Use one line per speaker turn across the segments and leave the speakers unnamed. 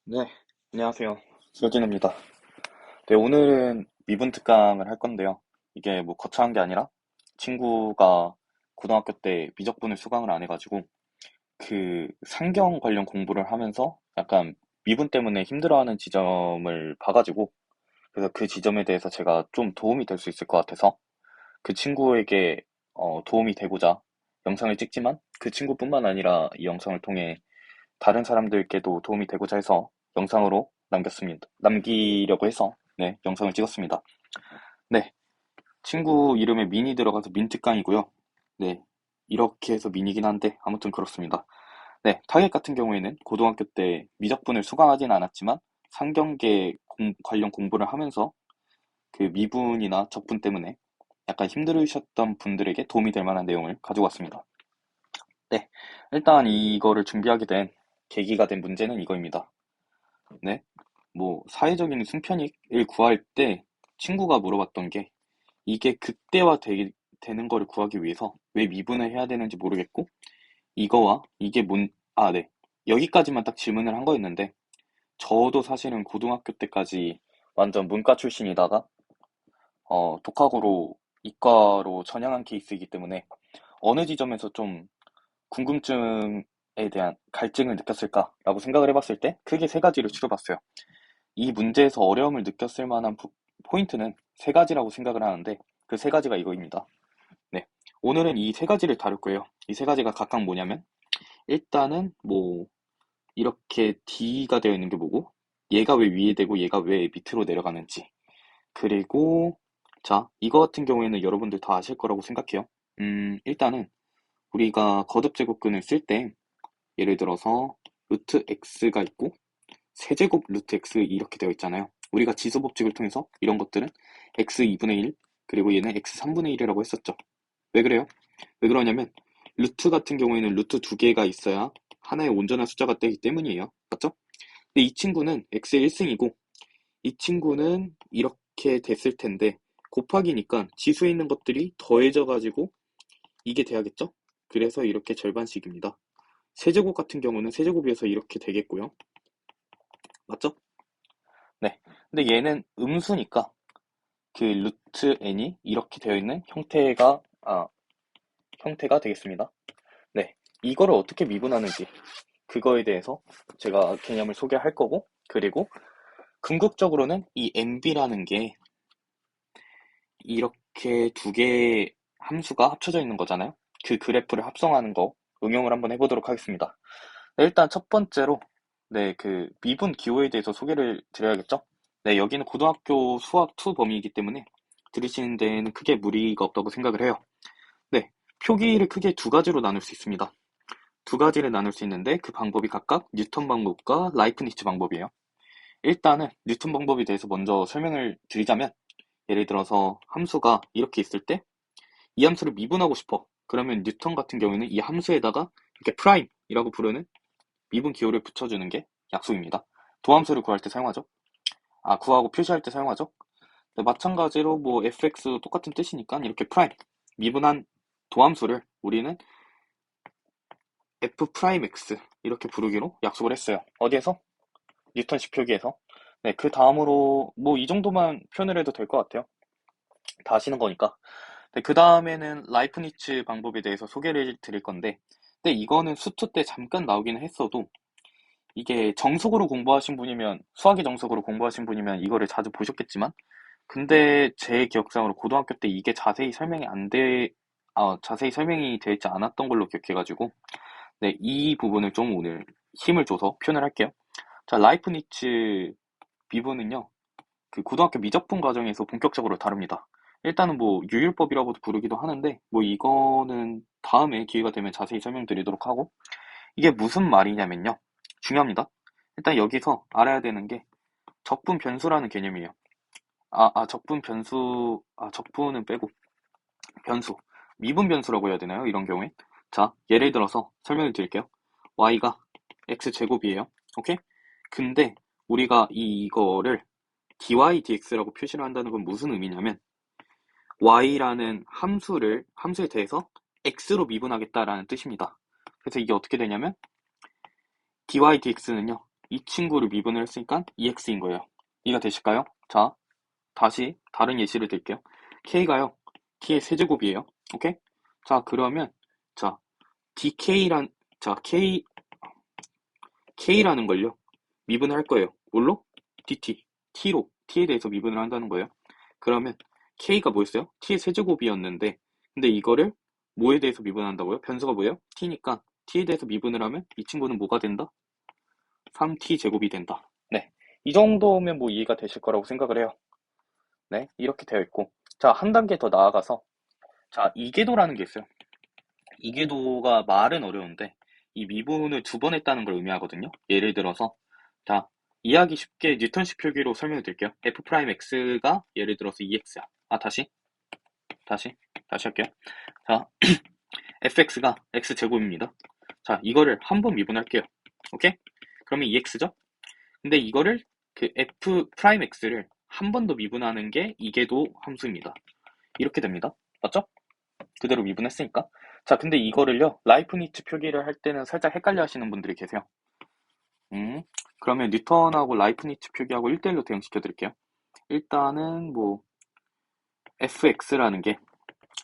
네, 안녕하세요. 수진입니다. 네, 오늘은 미분 특강을 할 건데요. 이게 뭐 거창한 게 아니라 친구가 고등학교 때 미적분을 수강을 안 해가지고 그 상경 관련 공부를 하면서 약간 미분 때문에 힘들어하는 지점을 봐가지고 그래서 그 지점에 대해서 제가 좀 도움이 될 수 있을 것 같아서 그 친구에게 도움이 되고자 영상을 찍지만 그 친구뿐만 아니라 이 영상을 통해 다른 사람들께도 도움이 되고자 해서 영상으로 남기려고 해서, 네, 영상을 찍었습니다. 네, 친구 이름에 민이 들어가서 민특강이고요. 네, 이렇게 해서 민이긴 한데, 아무튼 그렇습니다. 네, 타겟 같은 경우에는 고등학교 때 미적분을 수강하진 않았지만, 상경계 관련 공부를 하면서 그 미분이나 적분 때문에 약간 힘들으셨던 분들에게 도움이 될 만한 내용을 가지고 왔습니다. 네, 일단 이거를 준비하게 된 계기가 된 문제는 이거입니다. 네, 뭐 사회적인 승편익을 구할 때 친구가 물어봤던 게 이게 되는 거를 구하기 위해서 왜 미분을 해야 되는지 모르겠고 이거와 이게 네. 여기까지만 딱 질문을 한 거였는데 저도 사실은 고등학교 때까지 완전 문과 출신이다가 독학으로 이과로 전향한 케이스이기 때문에 어느 지점에서 좀 궁금증에 대한 갈증을 느꼈을까라고 생각을 해봤을 때 크게 세 가지를 추려봤어요. 이 문제에서 어려움을 느꼈을 만한 포인트는 세 가지라고 생각을 하는데 그 세 가지가 이거입니다. 네. 오늘은 이 세 가지를 다룰 거예요. 이 세 가지가 각각 뭐냐면 일단은 뭐 이렇게 D가 되어 있는 게 뭐고 얘가 왜 위에 되고 얘가 왜 밑으로 내려가는지 그리고 자 이거 같은 경우에는 여러분들 다 아실 거라고 생각해요. 일단은 우리가 거듭제곱근을 쓸 때 예를 들어서 루트 x가 있고 세제곱 루트 x 이렇게 되어 있잖아요. 우리가 지수 법칙을 통해서 이런 것들은 x 2분의 1 그리고 얘는 x 3분의 1이라고 했었죠. 왜 그래요? 왜 그러냐면 루트 같은 경우에는 루트 두 개가 있어야 하나의 온전한 숫자가 되기 때문이에요. 맞죠? 근데 이 친구는 x의 1승이고 이 친구는 이렇게 됐을 텐데 곱하기니까 지수에 있는 것들이 더해져 가지고 이게 돼야겠죠? 그래서 이렇게 절반씩입니다. 세제곱 같은 경우는 세제곱이어서 이렇게 되겠고요. 맞죠? 네. 근데 얘는 음수니까 그 루트 n이 이렇게 되어 있는 형태가 되겠습니다. 네. 이거를 어떻게 미분하는지 그거에 대해서 제가 개념을 소개할 거고 그리고 궁극적으로는 이 MB라는 게 이렇게 두 개의 함수가 합쳐져 있는 거잖아요. 그 그래프를 합성하는 거 응용을 한번 해보도록 하겠습니다. 네, 일단 첫 번째로 네, 그 미분 기호에 대해서 소개를 드려야겠죠? 네, 여기는 고등학교 수학 2 범위이기 때문에 들으시는 데에는 크게 무리가 없다고 생각을 해요. 네, 표기를 크게 두 가지로 나눌 수 있습니다. 두 가지를 나눌 수 있는데 그 방법이 각각 뉴턴 방법과 라이프니츠 방법이에요. 일단은 뉴턴 방법에 대해서 먼저 설명을 드리자면 예를 들어서 함수가 이렇게 있을 때 이 함수를 미분하고 싶어. 그러면 뉴턴 같은 경우에는 이 함수에다가 이렇게 프라임이라고 부르는 미분 기호를 붙여주는 게 약속입니다. 도함수를 구할 때 사용하죠. 구하고 표시할 때 사용하죠. 네, 마찬가지로 뭐 fx 똑같은 뜻이니까 이렇게 프라임 미분한 도함수를 우리는 f 프라임 x 이렇게 부르기로 약속을 했어요. 어디에서? 뉴턴식 표기에서. 네, 그 다음으로 뭐 이 정도만 표현을 해도 될 것 같아요. 다 아시는 거니까. 네, 그 다음에는 라이프니츠 방법에 대해서 소개를 드릴 건데, 근데 이거는 수투 때 잠깐 나오기는 했어도 이게 정석으로 공부하신 분이면 수학이 정석으로 공부하신 분이면 이거를 자주 보셨겠지만 근데 제 기억상으로 고등학교 때 이게 자세히 설명이 되어 있지 않았던 걸로 기억해가지고 네, 이 부분을 좀 오늘 힘을 줘서 표현을 할게요. 자, 라이프니츠 비브는요, 그 고등학교 미적분 과정에서 본격적으로 다룹니다. 일단은 뭐 유율법이라고도 부르기도 하는데 뭐 이거는 다음에 기회가 되면 자세히 설명드리도록 하고 이게 무슨 말이냐면요. 중요합니다. 일단 여기서 알아야 되는 게 적분 변수라는 개념이에요. 적분은 빼고 변수. 미분 변수라고 해야 되나요? 이런 경우에. 자, 예를 들어서 설명을 드릴게요. y가 x제곱이에요. 오케이? 근데 우리가 이거를 dy dx라고 표시를 한다는 건 무슨 의미냐면 y라는 함수에 대해서 x로 미분하겠다라는 뜻입니다. 그래서 이게 어떻게 되냐면 dy dx는요. 이 친구를 미분을 했으니까 EX인 거예요. 이해가 되실까요? 자, 다시 다른 예시를 들게요. K가요. T의 세제곱이에요. 오케이? 자, 그러면 자, DK란 자, K라는 걸요. 미분을 할 거예요. 뭘로? DT. T로. T에 대해서 미분을 한다는 거예요. 그러면 K가 뭐였어요? T의 세제곱이었는데 근데 이거를 뭐에 대해서 미분한다고요? 변수가 뭐예요? T니까 T에 대해서 미분을 하면 이 친구는 뭐가 된다? 3T 제곱이 된다. 네. 이 정도면 뭐 이해가 되실 거라고 생각을 해요. 네. 이렇게 되어 있고. 자, 한 단계 더 나아가서 자, 이계도라는 게 있어요. 이계도가 말은 어려운데 이 미분을 두 번 했다는 걸 의미하거든요. 예를 들어서 자, 이해하기 쉽게 뉴턴식 표기로 설명해 드릴게요. F'X가 예를 들어서 2X야. 다시 할게요. 자, fx가 x제곱입니다. 자, 이거를 한 번 미분할게요. 오케이? 그러면 2x죠? 근데 이거를 그 f'x를 한 번 더 미분하는 게 이계도 함수입니다. 이렇게 됩니다. 맞죠? 그대로 미분했으니까. 자, 근데 이거를요, 라이프니츠 표기를 할 때는 살짝 헷갈려 하시는 분들이 계세요. 그러면 뉴턴하고 라이프니츠 표기하고 1대1로 대응시켜 드릴게요. 일단은 뭐 fx라는 게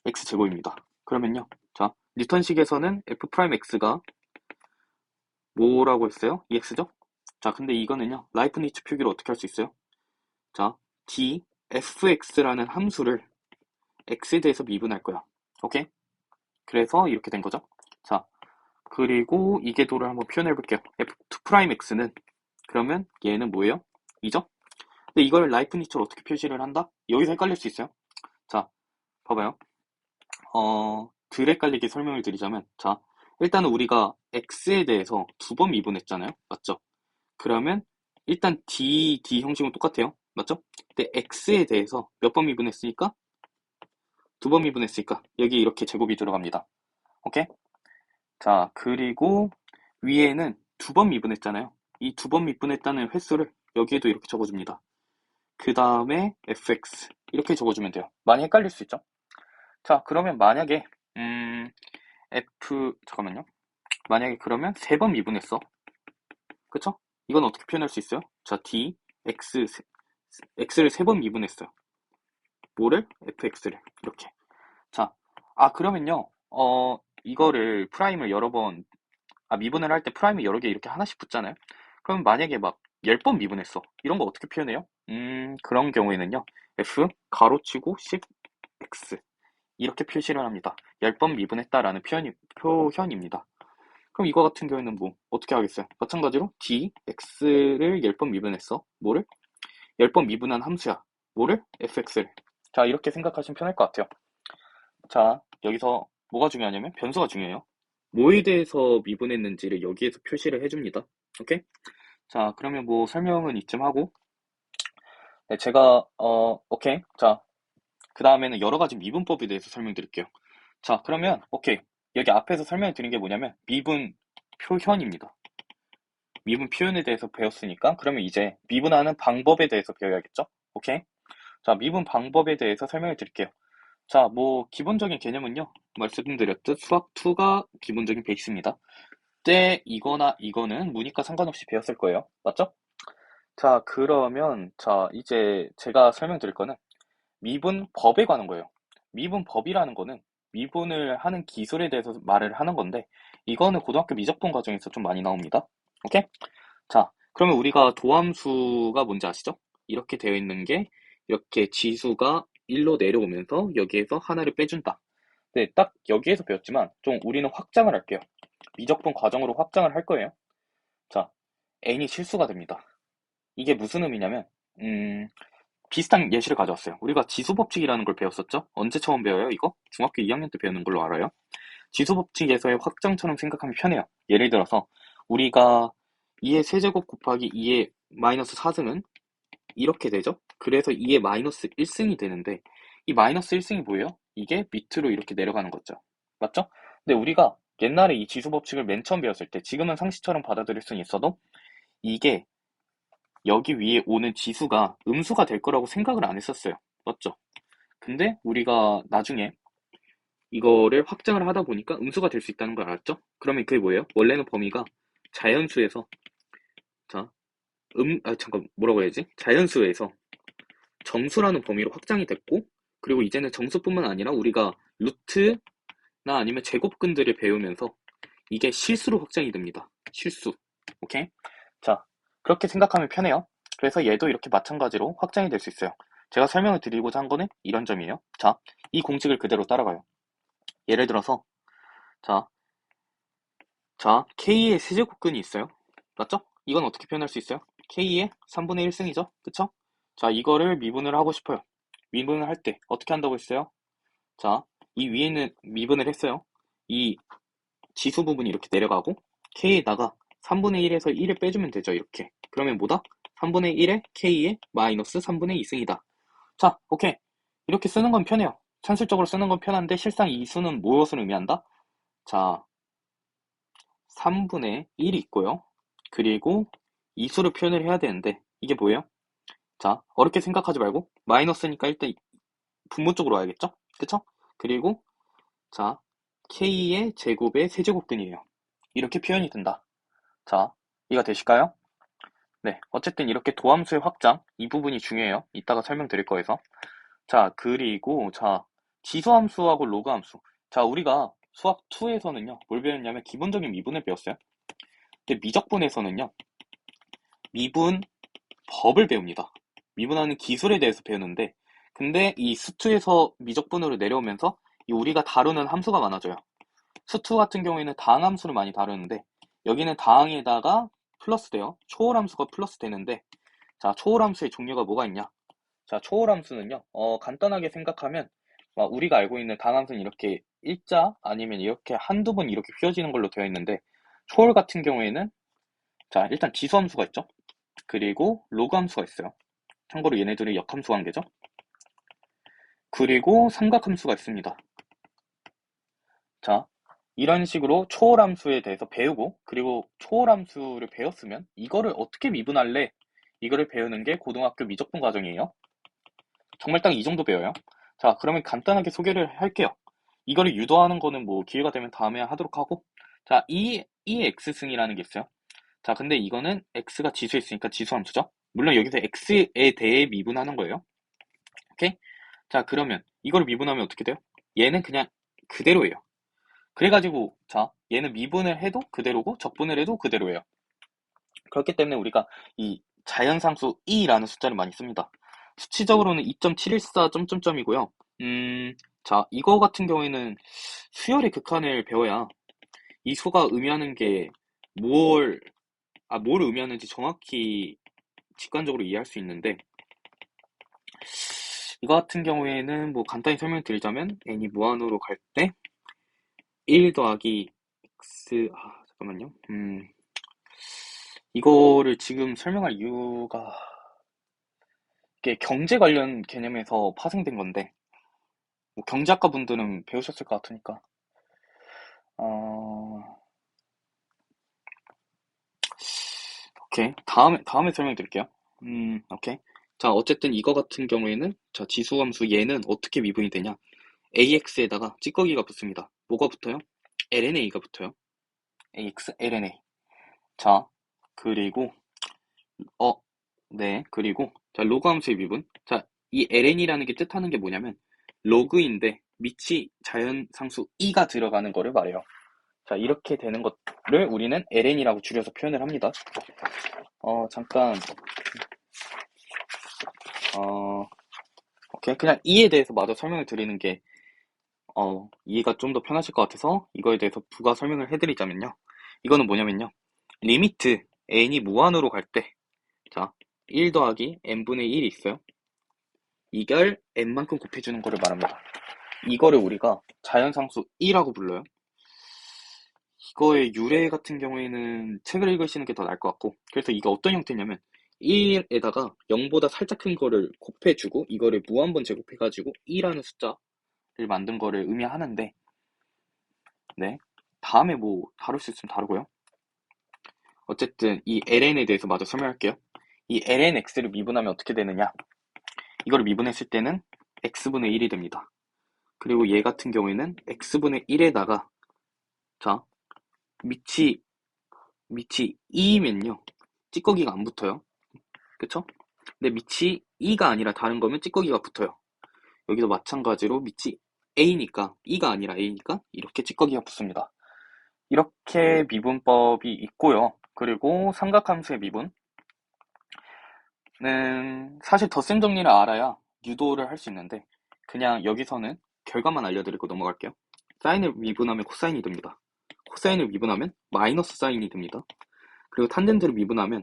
x제곱입니다. 그러면요. 자, 뉴턴식에서는 f'x가 뭐라고 했어요? EX죠? 자, 근데 이거는요. 라이프니츠 표기로 어떻게 할 수 있어요? 자, fx라는 함수를 x에 대해서 미분할 거야. 오케이? 그래서 이렇게 된 거죠. 자, 그리고 이계도를 한번 표현해 볼게요. f2'x는 그러면 얘는 뭐예요? 2죠? 근데 이걸 라이프니츠로 어떻게 표시를 한다? 여기서 헷갈릴 수 있어요. 자, 봐봐요. 덜 헷갈리게 설명을 드리자면 자, 일단은 우리가 x에 대해서 두 번 미분했잖아요. 맞죠? 그러면 일단 D 형식은 똑같아요. 맞죠? 근데 X에 대해서 몇 번 미분했으니까? 두 번 미분했으니까 여기 이렇게 제곱이 들어갑니다. 오케이? 자, 그리고 위에는 두 번 미분했잖아요. 이 두 번 미분했다는 횟수를 여기에도 이렇게 적어줍니다. 그 다음에 fx 이렇게 적어주면 돼요. 많이 헷갈릴 수 있죠? 자, 그러면 만약에 잠깐만요. 만약에 그러면 세 번 미분했어. 그쵸? 이건 어떻게 표현할 수 있어요? 자, x를 세 번 미분했어요. 뭐를? fx를. 이렇게. 자, 그러면요. 이거를 프라임을 여러 번, 미분을 할 때 프라임을 여러 개 이렇게 하나씩 붙잖아요? 그럼 만약에 막 10번 미분했어. 이런 거 어떻게 표현해요? 그런 경우에는요. f 가로치고 10x 이렇게 표시를 합니다. 10번 미분했다라는 표현입니다. 그럼 이거 같은 경우에는 뭐 어떻게 하겠어요? 마찬가지로 x를 10번 미분했어. 뭐를? 10번 미분한 함수야. 뭐를? fx를. 자, 이렇게 생각하시면 편할 것 같아요. 자, 여기서 뭐가 중요하냐면 변수가 중요해요. 뭐에 대해서 미분했는지를 여기에서 표시를 해줍니다. 오케이? 자, 그러면 뭐 설명은 이쯤 하고 네, 제가 오케이. 자, 그 다음에는 여러 가지 미분법에 대해서 설명드릴게요. 자, 그러면 오케이. 여기 앞에서 설명드린 게 뭐냐면 미분 표현입니다. 미분 표현에 대해서 배웠으니까 그러면 이제 미분하는 방법에 대해서 배워야겠죠? 오케이? 자, 미분 방법에 대해서 설명을 드릴게요. 자, 뭐 기본적인 개념은요. 말씀드렸듯 수학2가 기본적인 베이스입니다. 때 이거나 이거는 문이과 상관없이 배웠을 거예요. 맞죠? 자, 그러면 자, 이제 제가 설명드릴 거는 미분법에 관한 거예요. 미분법이라는 거는 미분을 하는 기술에 대해서 말을 하는 건데 이거는 고등학교 미적분 과정에서 좀 많이 나옵니다. 오케이? 자, 그러면 우리가 도함수가 뭔지 아시죠? 이렇게 되어 있는 게 이렇게 지수가 1로 내려오면서 여기에서 하나를 빼준다. 네, 딱 여기에서 배웠지만 좀 우리는 확장을 할게요. 미적분 과정으로 확장을 할 거예요. 자, n이 실수가 됩니다. 이게 무슨 의미냐면 비슷한 예시를 가져왔어요. 우리가 지수법칙이라는 걸 배웠었죠? 언제 처음 배워요, 이거? 중학교 2학년 때 배우는 걸로 알아요. 지수법칙에서의 확장처럼 생각하면 편해요. 예를 들어서 우리가 2의 세제곱 곱하기 2의 마이너스 4승은 이렇게 되죠? 그래서 2의 마이너스 1승이 되는데 이 마이너스 1승이 뭐예요? 이게 밑으로 이렇게 내려가는 거죠. 맞죠? 근데 우리가 옛날에 이 지수법칙을 맨 처음 배웠을 때 지금은 상식처럼 받아들일 수는 있어도 이게 여기 위에 오는 지수가 음수가 될 거라고 생각을 안 했었어요. 맞죠? 근데 우리가 나중에 이거를 확장을 하다 보니까 음수가 될 수 있다는 걸 알았죠? 그러면 그게 뭐예요? 원래는 범위가 자연수에서 자, 잠깐, 뭐라고 해야지? 자연수에서 정수라는 범위로 확장이 됐고, 그리고 이제는 정수뿐만 아니라 우리가 루트나 아니면 제곱근들을 배우면서 이게 실수로 확장이 됩니다. 실수. 오케이? 자, 그렇게 생각하면 편해요. 그래서 얘도 이렇게 마찬가지로 확장이 될 수 있어요. 제가 설명을 드리고자 한 거는 이런 점이에요. 자, 이 공식을 그대로 따라가요. 예를 들어서, 자, K의 세제곱근이 있어요. 맞죠? 이건 어떻게 표현할 수 있어요? K의 3분의 1승이죠? 그쵸? 자, 이거를 미분을 하고 싶어요. 미분을 할 때 어떻게 한다고 했어요? 자, 이 위에는 미분을 했어요. 이 지수 부분이 이렇게 내려가고 K에다가 3분의 1에서 1을 빼주면 되죠. 이렇게. 그러면 뭐다? 3분의 1에 K의 마이너스 3분의 2승이다. 자, 오케이. 이렇게 쓰는 건 편해요. 산술적으로 쓰는 건 편한데 실상 이 수는 무엇을 의미한다? 자, 3분의 1이 있고요. 그리고 이 수를 표현을 해야 되는데 이게 뭐예요? 자, 어렵게 생각하지 말고 마이너스니까 일단 분모 쪽으로 와야겠죠? 그쵸? 그리고 자, K의 제곱의 세제곱근이에요. 이렇게 표현이 된다. 자, 이해가 되실까요? 네, 어쨌든 이렇게 도함수의 확장, 이 부분이 중요해요. 이따가 설명드릴 거여서. 자, 그리고 자, 지수함수하고 로그함수. 자, 우리가 수학 2에서는요, 뭘 배웠냐면 기본적인 미분을 배웠어요. 근데 미적분에서는요, 미분 법을 배웁니다. 미분하는 기술에 대해서 배우는데, 근데 이 수투에서 미적분으로 내려오면서 이 우리가 다루는 함수가 많아져요. 수투 같은 경우에는 다항함수를 많이 다루는데, 여기는 다항에다가 플러스 돼요. 초월함수가 플러스 되는데, 자, 초월함수의 종류가 뭐가 있냐? 자, 초월함수는요, 간단하게 생각하면, 우리가 알고 있는 다항함수는 이렇게 일자 아니면 이렇게 한두 번 이렇게 휘어지는 걸로 되어 있는데, 초월 같은 경우에는, 자, 일단 지수함수가 있죠? 그리고 로그함수가 있어요. 참고로 얘네들이 역함수 관계죠. 그리고 삼각함수가 있습니다. 자, 이런 식으로 초월함수에 대해서 배우고, 그리고 초월함수를 배웠으면 이거를 어떻게 미분할래? 이거를 배우는 게 고등학교 미적분 과정이에요. 정말 딱 이 정도 배워요. 자, 그러면 간단하게 소개를 할게요. 이거를 유도하는 거는 뭐 기회가 되면 다음에 하도록 하고, 자, 이 x승이라는 게 있어요. 자, 근데 이거는 x가 지수에 있으니까 지수함수죠. 물론 여기서 x에 대해 미분하는 거예요. 오케이? 자, 그러면 이걸 미분하면 어떻게 돼요? 얘는 그냥 그대로예요. 그래가지고 자, 얘는 미분을 해도 그대로고 적분을 해도 그대로예요. 그렇기 때문에 우리가 이 자연상수 e라는 숫자를 많이 씁니다. 수치적으로는 2.714 점점점이고요. 자, 이거 같은 경우에는 수열의 극한을 배워야 이 수가 의미하는 게 뭘, 뭘 의미하는지 정확히 직관적으로 이해할 수 있는데, 이거 같은 경우에는 뭐 간단히 설명드리자면 n이 무한으로 갈 때 1 더하기 x, 잠깐만요. 이거를 지금 설명할 이유가 이게 경제 관련 개념에서 파생된 건데, 뭐 경제학과 분들은 배우셨을 것 같으니까. 어, 오케이. 다음에 설명드릴게요. 오케이. 자, 어쨌든 이거 같은 경우에는, 자, 지수함수 얘는 어떻게 미분이 되냐? AX에다가 찌꺼기가 붙습니다. 뭐가 붙어요? LNA가 붙어요. AX, LNA. 자, 그리고, 어, 네, 그리고, 자, 로그 함수의 미분. 자, 이 ln이라는 게 뜻하는 게 뭐냐면, 로그인데, 밑이 자연상수 e가 들어가는 거를 말해요. 자, 이렇게 되는 것을 우리는 ln이라고 줄여서 표현을 합니다. 잠깐, 오케이. 그냥 e에 대해서 마저 설명을 드리는 게, 이해가 좀 더 편하실 것 같아서 이거에 대해서 부가 설명을 해드리자면요. 이거는 뭐냐면요. 리미트 n이 무한으로 갈 때, 자, 1 더하기 n분의 1이 있어요. 이걸 n만큼 곱해주는 거를 말합니다. 이거를 우리가 자연상수 2라고 불러요. 이거의 유래 같은 경우에는 책을 읽으시는 게 더 나을 것 같고, 그래서 이게 어떤 형태냐면 1에다가 0보다 살짝 큰 거를 곱해주고 이거를 무한번 제곱해가지고 2라는 숫자를 만든 거를 의미하는데, 네, 다음에 뭐 다룰 수 있으면 다루고요. 어쨌든 이 ln에 대해서 마저 설명할게요. 이 lnx를 미분하면 어떻게 되느냐? 이거를 미분했을 때는 x분의 1이 됩니다. 그리고 얘 같은 경우에는 x분의 1에다가, 자, 밑이 2면요 찌꺼기가 안 붙어요. 그쵸? 근데 밑이 2가 아니라 다른 거면 찌꺼기가 붙어요. 여기도 마찬가지로 밑이 A니까 2가 아니라 A니까 이렇게 찌꺼기가 붙습니다. 이렇게 미분법이 있고요. 그리고 삼각함수의 미분은 사실 덧셈 정리를 알아야 유도를 할 수 있는데 그냥 여기서는 결과만 알려드리고 넘어갈게요. 사인을 미분하면 코사인이 됩니다. 코사인을 미분하면 마이너스 사인이 됩니다. 그리고 탄젠트를 미분하면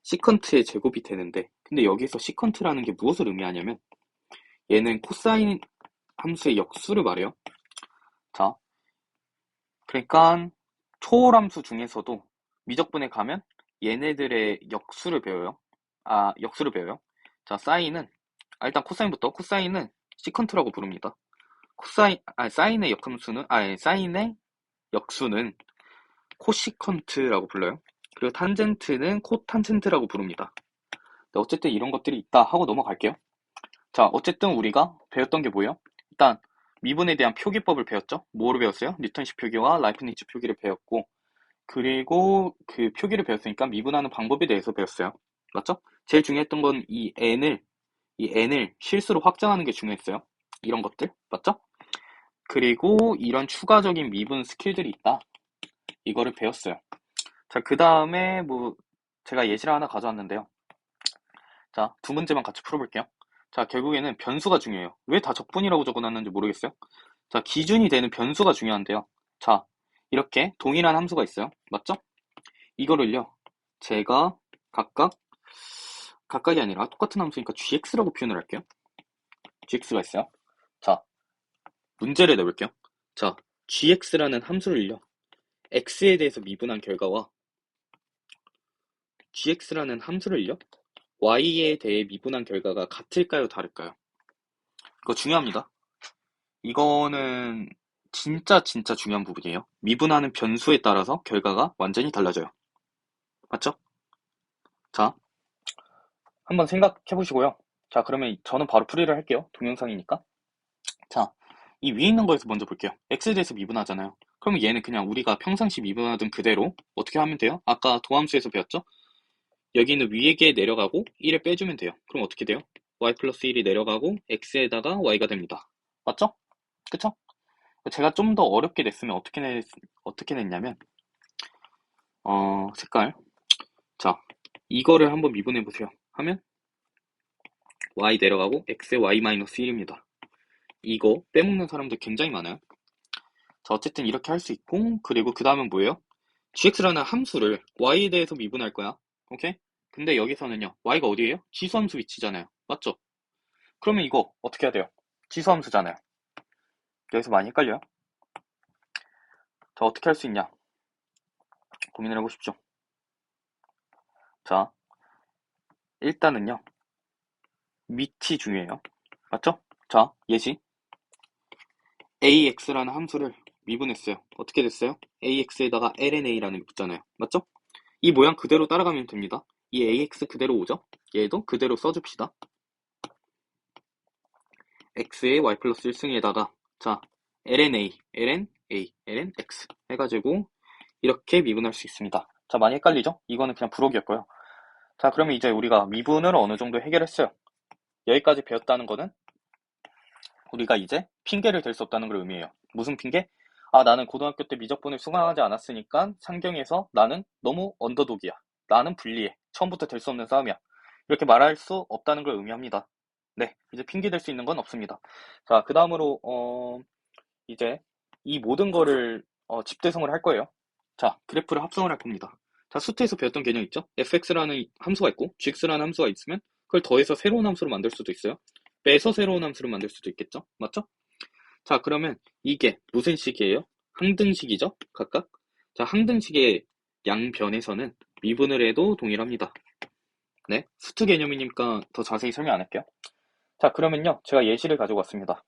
시컨트의 제곱이 되는데 근데 여기서 시컨트라는 게 무엇을 의미하냐면 얘는 코사인 함수의 역수를 말해요. 자, 그러니까 초월함수 중에서도 미적분에 가면 얘네들의 역수를 배워요. 역수를 배워요. 자, 사인은 일단 코사인부터. 코사인은 시컨트라고 부릅니다. 사인의 역함수는 사인의 역수는 코시컨트라고 불러요. 그리고 탄젠트는 코탄젠트라고 부릅니다. 어쨌든 이런 것들이 있다 하고 넘어갈게요. 자, 어쨌든 우리가 배웠던 게 뭐예요? 일단 미분에 대한 표기법을 배웠죠? 뭐로 배웠어요? 뉴턴식 표기와 라이프니츠 표기를 배웠고 그리고 그 표기를 배웠으니까 미분하는 방법에 대해서 배웠어요. 맞죠? 제일 중요했던 건 이 n을 실수로 확장하는 게 중요했어요. 이런 것들. 맞죠? 그리고 이런 추가적인 미분 스킬들이 있다. 이거를 배웠어요. 자, 그 다음에 제가 예시를 하나 가져왔는데요. 자, 두 문제만 같이 풀어볼게요. 자, 결국에는 변수가 중요해요. 왜 다 적분이라고 적어놨는지 모르겠어요. 자, 기준이 되는 변수가 중요한데요. 자, 이렇게 동일한 함수가 있어요. 맞죠? 이거를요, 제가 각각이 아니라 똑같은 함수니까 gx라고 표현을 할게요. gx가 있어요. 자, 문제를 내볼게요. 자, gx라는 함수를요, x에 대해서 미분한 결과와 gx라는 함수를요, y에 대해 미분한 결과가 같을까요, 다를까요? 이거 중요합니다. 이거는 진짜 중요한 부분이에요. 미분하는 변수에 따라서 결과가 완전히 달라져요. 맞죠? 자, 한번 생각해 보시고요. 자, 그러면 저는 바로 풀이를 할게요. 동영상이니까. 자, 이 위에 있는 거에서 먼저 볼게요. x에 대해서 미분하잖아요. 그러면 얘는 그냥 우리가 평상시 미분하던 그대로 어떻게 하면 돼요? 아까 도함수에서 배웠죠? 여기 있는 위에게 내려가고 1을 빼주면 돼요. 그럼 어떻게 돼요? y 플러스 1이 내려가고 x에다가 y가 됩니다. 맞죠? 그쵸? 제가 좀 더 어렵게 냈으면 어떻게 냈냐면 색깔. 자, 이거를 한번 미분해 보세요. 하면 y 내려가고 x의 y-1입니다. 이거 빼먹는 사람들 굉장히 많아요. 자, 어쨌든 이렇게 할 수 있고, 그리고 그 다음은 뭐예요? gx라는 함수를 y에 대해서 미분할 거야. 오케이? 근데 여기서는요, y가 어디예요? 지수함수 위치잖아요. 맞죠? 그러면 이거 어떻게 해야 돼요? 지수함수잖아요. 여기서 많이 헷갈려요. 자, 어떻게 할 수 있냐? 고민을 해보십시오. 자, 일단은요, 밑이 중요해요. 맞죠? 자, 예시. ax라는 함수를 미분했어요. 어떻게 됐어요? ax에다가 lna라는 게 붙잖아요. 맞죠? 이 모양 그대로 따라가면 됩니다. 이 ax 그대로 오죠? 얘도 그대로 써줍시다. x의 y 플러스 1승에다가 자, lnx 해가지고 이렇게 미분할 수 있습니다. 자, 많이 헷갈리죠? 이거는 그냥 부록이었고요. 자, 그러면 이제 우리가 미분을 어느 정도 해결했어요. 여기까지 배웠다는 거는 우리가 이제 핑계를 댈 수 없다는 걸 의미해요. 무슨 핑계? 나는 고등학교 때 미적분을 수강하지 않았으니까 상경에서 나는 너무 언더독이야. 나는 불리해. 처음부터 될 수 없는 싸움이야. 이렇게 말할 수 없다는 걸 의미합니다. 네, 이제 핑계 댈 수 있는 건 없습니다. 자, 그 다음으로 이제 이 모든 거를 집대성을 할 거예요. 자, 그래프를 합성을 할 겁니다. 자, 수트에서 배웠던 개념 있죠? fx라는 함수가 있고 gx라는 함수가 있으면 그걸 더해서 새로운 함수로 만들 수도 있어요. 빼서 새로운 함수를 만들 수도 있겠죠? 맞죠? 자, 그러면 이게 무슨 식이에요? 항등식이죠? 각각? 자, 항등식의 양변에서는 미분을 해도 동일합니다. 네, 수트 개념이니까 더 자세히 설명 안 할게요. 자, 그러면요, 제가 예시를 가지고 왔습니다.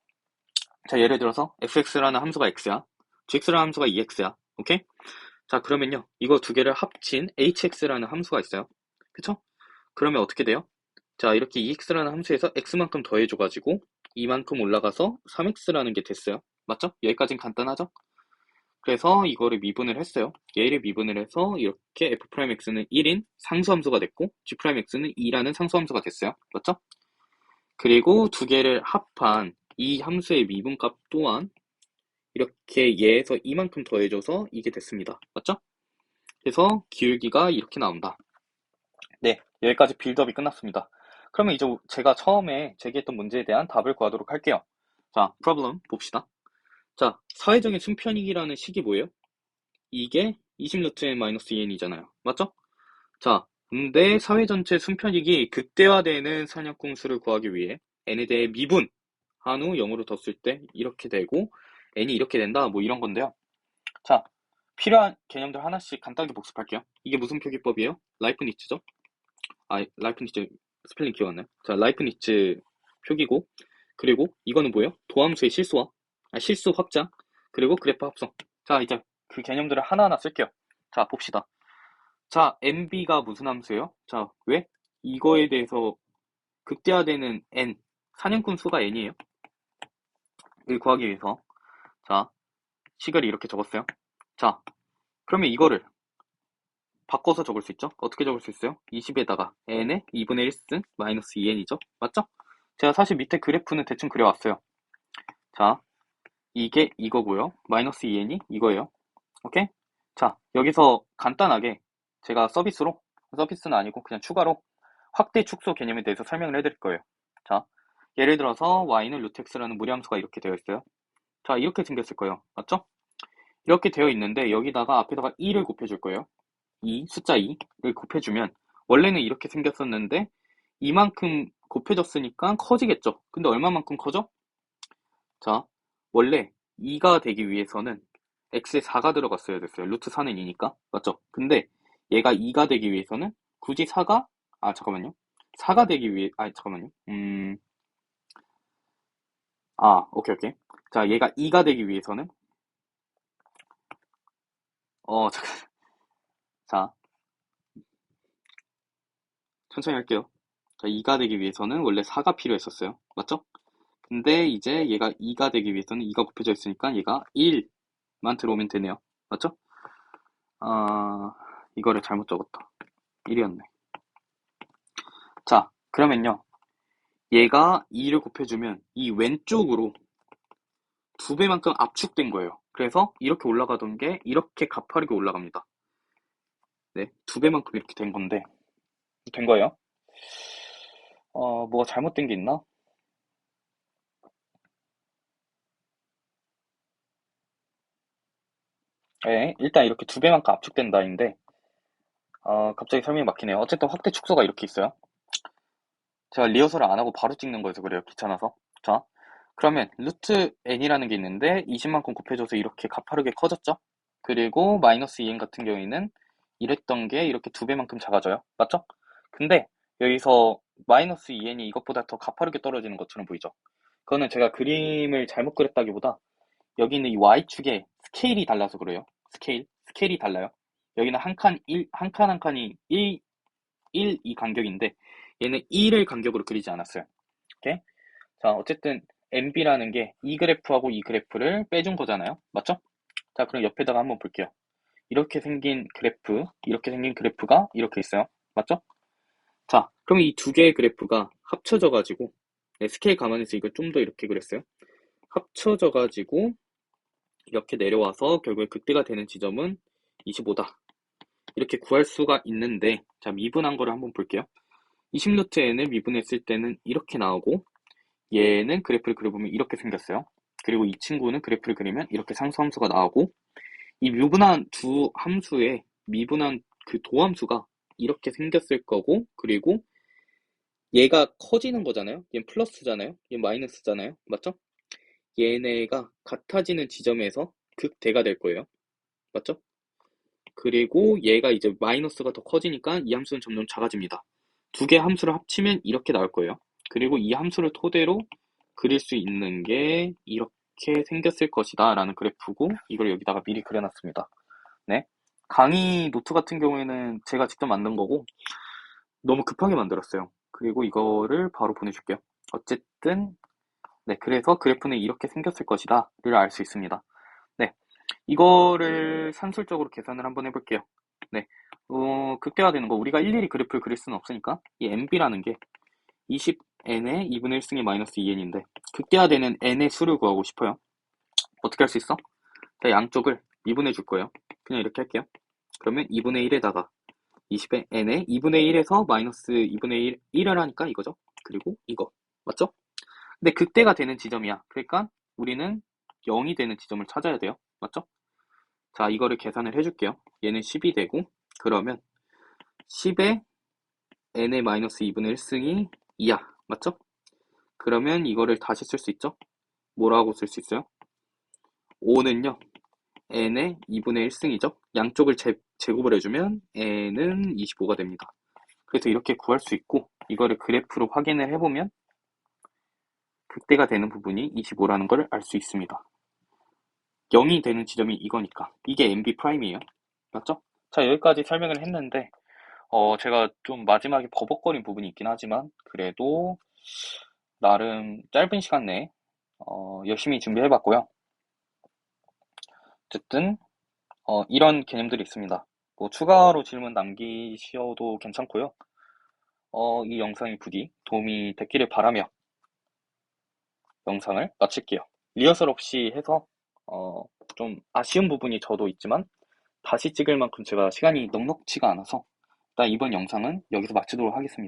자, 예를 들어서 fx라는 함수가 x야, gx라는 함수가 2x야. 오케이? 자, 그러면요, 이거 두 개를 합친 hx라는 함수가 있어요. 그쵸? 그러면 어떻게 돼요? 자, 이렇게 2x라는 함수에서 x만큼 더해줘가지고 이만큼 올라가서 3x라는 게 됐어요. 맞죠? 여기까진 간단하죠? 그래서 이거를 미분을 했어요. 얘를 미분을 해서 이렇게 f'x는 1인 상수함수가 됐고 g'x는 2라는 상수함수가 됐어요. 맞죠? 그리고 두 개를 합한 이 함수의 미분값 또한 이렇게 얘에서 이만큼 더해줘서 이게 됐습니다. 맞죠? 그래서 기울기가 이렇게 나온다. 네, 여기까지 빌드업이 끝났습니다. 그러면 이제 제가 처음에 제기했던 문제에 대한 답을 구하도록 할게요. 자, 프로블럼 봅시다. 자, 사회적인 순편익이라는 식이 뭐예요? 이게 20루트 n-2n이잖아요. 맞죠? 자, 근데 사회 전체 순편익이 극대화되는 산역공수를 구하기 위해 n에 대해 미분 한 후 0으로 뒀을 때 이렇게 되고 n이 이렇게 된다 뭐 이런 건데요. 자, 필요한 개념들 하나씩 간단하게 복습할게요. 이게 무슨 표기법이에요? 라이프니츠죠? 라이프니츠 스펠링 기억 안 나요? 자, 라이프니츠 표기고 그리고 이거는 뭐예요? 도함수의 실수화, 실수 확장 그리고 그래프 합성. 자, 이제 그 개념들을 하나하나 쓸게요. 자, 봅시다. 자, MB가 무슨 함수예요? 자, 왜? 이거에 대해서 극대화되는 N, 사냥꾼 수가 N이에요. 이걸 구하기 위해서. 자, 식을 이렇게 적었어요. 자, 그러면 이거를 바꿔서 적을 수 있죠? 어떻게 적을 수 있어요? 20에다가 N에 2분의 1승 마이너스 2N이죠? 맞죠? 제가 사실 밑에 그래프는 대충 그려왔어요. 자, 이게 이거고요. 마이너스 2N이 이거예요. 오케이? 자, 여기서 간단하게 제가 서비스는 아니고 그냥 추가로 확대 축소 개념에 대해서 설명을 해드릴 거예요. 자, 예를 들어서 y는 루트 x라는 무리함수가 이렇게 되어 있어요. 자, 이렇게 생겼을 거예요. 맞죠? 이렇게 되어 있는데 여기다가 앞에다가 2를 곱해줄 거예요. 숫자 2를 곱해주면 원래는 이렇게 생겼었는데 이만큼 곱해졌으니까 커지겠죠. 근데 얼마만큼 커져? 자, 원래 2가 되기 위해서는 x에 4가 들어갔어야 됐어요. 루트 4는 2니까. 맞죠? 근데 얘가 2가 되기 위해서는 굳이 4가, 잠깐만요. 4가 되기 위해, 잠깐만요. 오케이, 오케이. 자, 얘가 2가 되기 위해서는, 잠깐. 자, 천천히 할게요. 자, 2가 되기 위해서는 원래 4가 필요했었어요. 맞죠? 근데 이제 얘가 2가 되기 위해서는 2가 곱해져 있으니까 얘가 1만 들어오면 되네요. 맞죠? 이거를 잘못 적었다. 1이었네. 자, 그러면요. 얘가 2를 곱해주면 이 왼쪽으로 2배만큼 압축된 거예요. 그래서 이렇게 올라가던 게 이렇게 가파르게 올라갑니다. 네, 2배만큼 이렇게 된 건데, 된 거예요. 뭐가 잘못된 게 있나? 네, 일단 이렇게 2배만큼 압축된다인데, 갑자기 설명이 막히네요. 어쨌든 확대 축소가 이렇게 있어요. 제가 리허설을 안 하고 바로 찍는 거여서 그래요. 귀찮아서. 자, 그러면 루트 n이라는 게 있는데 20만큼 곱해줘서 이렇게 가파르게 커졌죠? 그리고 마이너스 2n 같은 경우에는 이랬던 게 이렇게 2배만큼 작아져요. 맞죠? 근데 여기서 마이너스 2n이 이것보다 더 가파르게 떨어지는 것처럼 보이죠? 그거는 제가 그림을 잘못 그렸다기보다 여기 있는 이 y축의 스케일이 달라서 그래요. 스케일이 달라요. 여기는 한 칸 한 칸이 1 이 간격인데 얘는 1을 간격으로 그리지 않았어요. 오케이? 자, 어쨌든 MB라는 게 이 그래프하고 이 그래프를 빼준 거잖아요. 맞죠? 자, 그럼 옆에다가 한번 볼게요. 이렇게 생긴 그래프가 이렇게 있어요. 맞죠? 자, 그럼 이 두 개의 그래프가 합쳐져가지고, 네, 스케일 감안해서 이걸 좀 더 이렇게 그렸어요. 합쳐져가지고, 이렇게 내려와서 결국에 극대가 되는 지점은 25다. 이렇게 구할 수가 있는데, 자, 미분한 거를 한번 볼게요. 20루트 n을 미분했을 때는 이렇게 나오고, 얘는 그래프를 그려보면 이렇게 생겼어요. 그리고 이 친구는 그래프를 그리면 이렇게 상수함수가 나오고, 이 미분한 두 함수의 미분한 그 도함수가 이렇게 생겼을 거고, 그리고 얘가 커지는 거잖아요. 얘는 플러스잖아요. 얘는 마이너스잖아요. 맞죠? 얘네가 같아지는 지점에서 극대가 될 거예요. 맞죠? 그리고 얘가 이제 마이너스가 더 커지니까 이 함수는 점점 작아집니다. 두 개 함수를 합치면 이렇게 나올 거예요. 그리고 이 함수를 토대로 그릴 수 있는 게 이렇게 생겼을 것이다 라는 그래프고, 이걸 여기다가 미리 그려놨습니다. 네. 강의 노트 같은 경우에는 제가 직접 만든 거고 너무 급하게 만들었어요. 그리고 이거를 바로 보내줄게요. 어쨌든 네, 그래서 그래프는 이렇게 생겼을 것이다를 알 수 있습니다. 네, 이거를 산술적으로 계산을 한번 해볼게요. 네. 극대화되는 거 우리가 일일이 그래프를 그릴 수는 없으니까 이 MB라는 게 20n의 2분의 1승이 마이너스 2n인데 극대화되는 n의 수를 구하고 싶어요. 어떻게 할 수 있어? 자, 양쪽을 미분해 줄 거예요. 그냥 이렇게 할게요. 그러면 2분의 1에다가 20의 n에 2분의 1에서 마이너스 2분의 1을 하니까 이거죠. 그리고 이거. 맞죠? 근데 극대가 되는 지점이야. 그러니까 우리는 0이 되는 지점을 찾아야 돼요. 맞죠? 자, 이거를 계산을 해줄게요. 얘는 10이 되고 그러면 10에 n의 마이너스 2분의 1승이 2야. 맞죠? 그러면 이거를 다시 쓸 수 있죠? 뭐라고 쓸 수 있어요? 5는요. n의 2분의 1승이죠. 양쪽을 제곱을 해주면 n은 25가 됩니다. 그래서 이렇게 구할 수 있고 이거를 그래프로 확인을 해보면 극대가 되는 부분이 25라는 걸 알 수 있습니다. 0이 되는 지점이 이거니까 이게 MB 프라임이에요. 맞죠? 자, 여기까지 설명을 했는데 제가 좀 마지막에 버벅거린 부분이 있긴 하지만 그래도 나름 짧은 시간 내에 열심히 준비해봤고요. 어쨌든 이런 개념들이 있습니다. 뭐 추가로 질문 남기셔도 괜찮고요. 이 영상이 부디 도움이 됐기를 바라며 영상을 마칠게요. 리허설 없이 해서 좀 아쉬운 부분이 저도 있지만 다시 찍을 만큼 제가 시간이 넉넉치가 않아서 일단 이번 영상은 여기서 마치도록 하겠습니다.